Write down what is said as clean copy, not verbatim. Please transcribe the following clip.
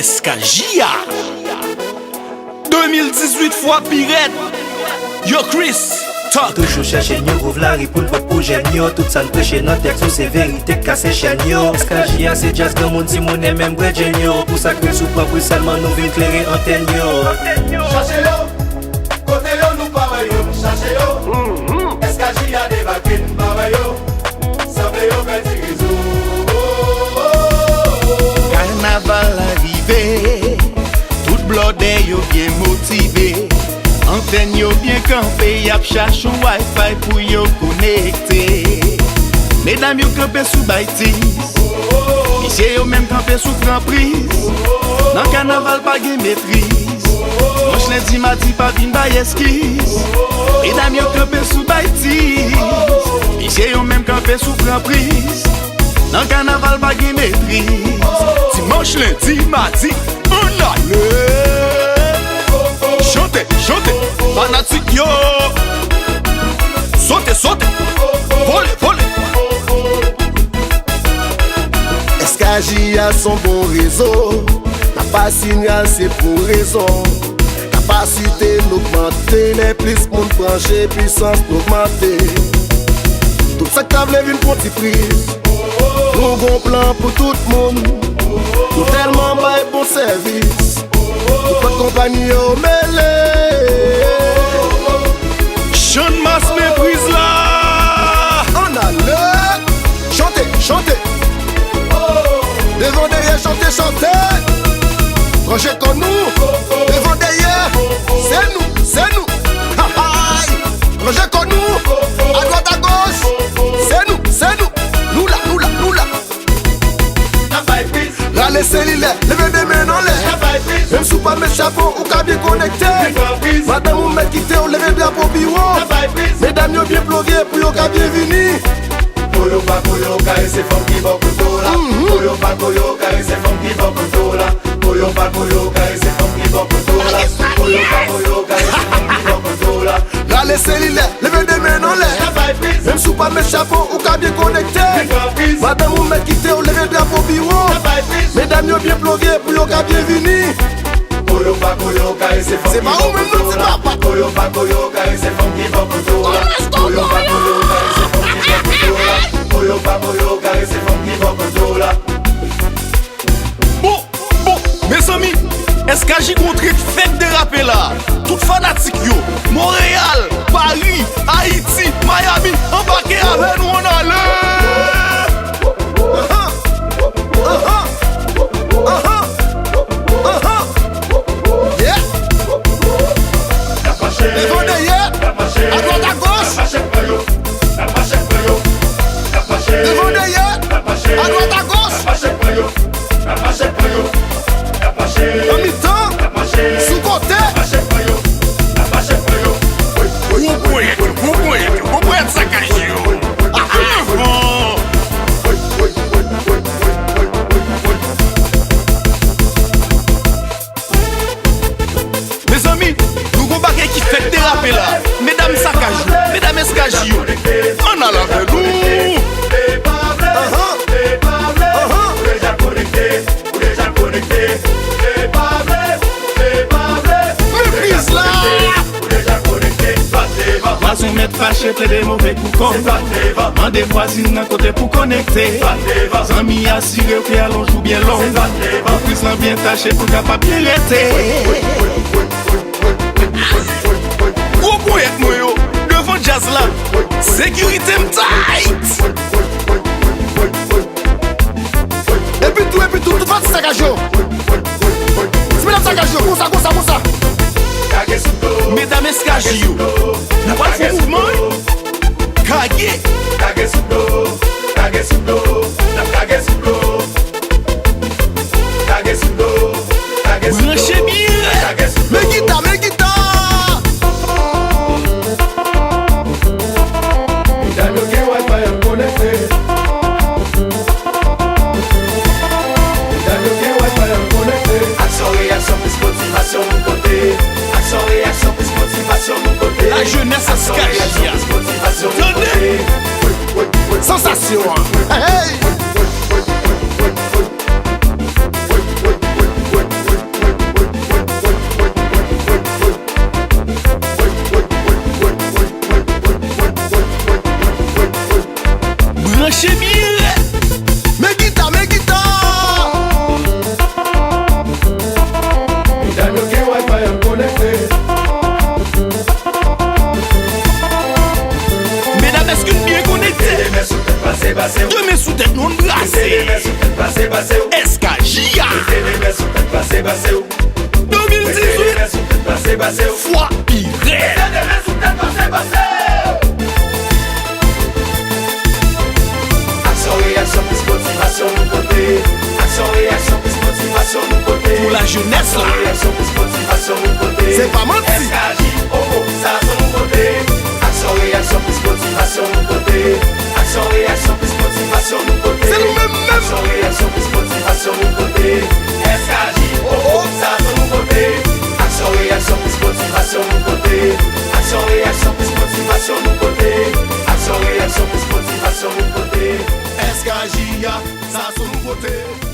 SKJia 2018 fois Pirate. Yo Chris, talk. Toujours chercher nous ouvre la pour votre projet nio. Tout ça le prêcher notre texte c'est vérité cassé chez nio. SKJia c'est jazz grand monde si mon même vrai genio. Pour ça que sous propre seulement nous vient éclairer antenne yo. Cherchez-le, côté-le nous pareil, cherchez-le. SKJia débarqué nous pareil, semblez-le petit réseau. Carnaval arrivé, tout blodé yo bien motivé. Antenne yo bien campé, y'a cherche un Wi-Fi pour yo connecter. Mesdames yo campé sous baitis, messieurs yo même campé sous grand prise. Dans carnaval pas gen maîtrise, manche lundi mardi pas vin bay esquisse. Mesdames yo campé sous baitis, messieurs yo même campé sous grand prise. Dans carnaval pas gen maîtrise, dimanche lundi mardi on allait. Chantez, chantez, fanatique yo. Sautez, sautez, volez, volez. SKJia son bon réseau. La pas signal c'est pour raison. Capacité d'augmenter, les plus monde branché, puissance d'augmenter. Tout ça que t'as voulu une petite prise. Nous bon plan pour tout le monde. Nous tellement bail bon service. Toute votre compagnie au mêlé. Chante masse méprise là. On a le chanter, chanter. Devant derrière, chanter, chanter. Projet comme nous. Devant derrière, c'est nous, c'est nous. Ha ha. Projet comme nous. À droite, à gauche, c'est nous, c'est nous. Nous là, nous là, nous là. Râler cellulaire, levez des mains dans l'air. Même sous pas mes chapeaux, ou qu'à bien connecté. Madame ou mec quitté, on lève bien pour bureau. Mesdames, yo bien plugué, pour yo qu'à bien venir. Koyo pa koyo, car c'est femme qui va pour tout là. Koyo pa koyo, car c'est femme qui va pour tout là. Koyo pa koyo, car c'est femme qui va pour tout là. Koyo pa koyo, car c'est femme qui va pour tout là. Râler cellulaire, levez des mains dans l'air. Même sous pas mes chapeaux, ou qu'à bien connecté. Madame ou mec quitté, on lève bien pour bureau. Mesdames, yo bien plugué, pour yo qu'à bien venir. Koyo pa koyo, car c'est femme C'est qui pas va où même nous, c'est pas. Koyo pa koyo, car c'est femme qui va pour tout là. Koyo pa koyo, car c'est femme qui va pour tout là. Koyo pa koyo, car c'est femme qui va pour tout là. Bon, mes amis, SKJ contre fête de rappel là. Tout fanatique yo, Montréal, Paris, Haïti, Miami, embarquez avec nous on allait. Yeah. Devant derrière, à droite à gauche. Devant derrière, à droite à gauche. En mi-temps, sous côté. Vous pouvez être saccagé. Mes amis, nous avons bagué qui fait déraper là. Mesdames saccagées, mesdames SKJ, on a la nous. Méprise là. Voisin mettre fâché, plein de mauvais coups. Mandez voisine d'un côté pour connecter. Amis assurés qui allons jouer bien long. Méprise là bien taché pour capable bien rester. Gros poète moi yo, devant jazz là. Sécurité tight. Et puis tout, tout va se sagager. C'est mesdames sagager, comme ça, comme ça, comme ça. Mesdames SKJ, nous pas de mouvement. Kage. Branchez bien. Mes guitares, mes guitares. La jeunesse SKJ. Tenez. Sensation. Hey, hey. Branchez bien. Mais guitare, mais guitare. Mesdames, yo gen Wi-Fi en connecté. Mesdames, est-ce que nous bien connectés? Les mains sous tête, passez, Deux mains sous tête, non les brassées. mains sous tête, passez. SKJA Les mains sous tête, passez. 2018 Les mains sous tête, passez. fois Pirate. Les mains sous tête, passez. Action, réaction, plus motivation, nous côté. Action, réaction, plus motivation, nous côté. Pour la jeunesse là. Réaction, plus motivation, nous côté. C'est pas menti. SKJ, ça son nous côté. Action, réaction, plus motivation, nous côté. Action, réaction, plus motivation, nous côté. C'est le même. Action, réaction, plus motivation, nous côté. SKJ, ça son nous côté. Action, réaction, plus motivation, nous côté. Action, réaction, plus motivation, nous côté. Action, réaction, plus motivation, nous côté. SKJA, ça son côté.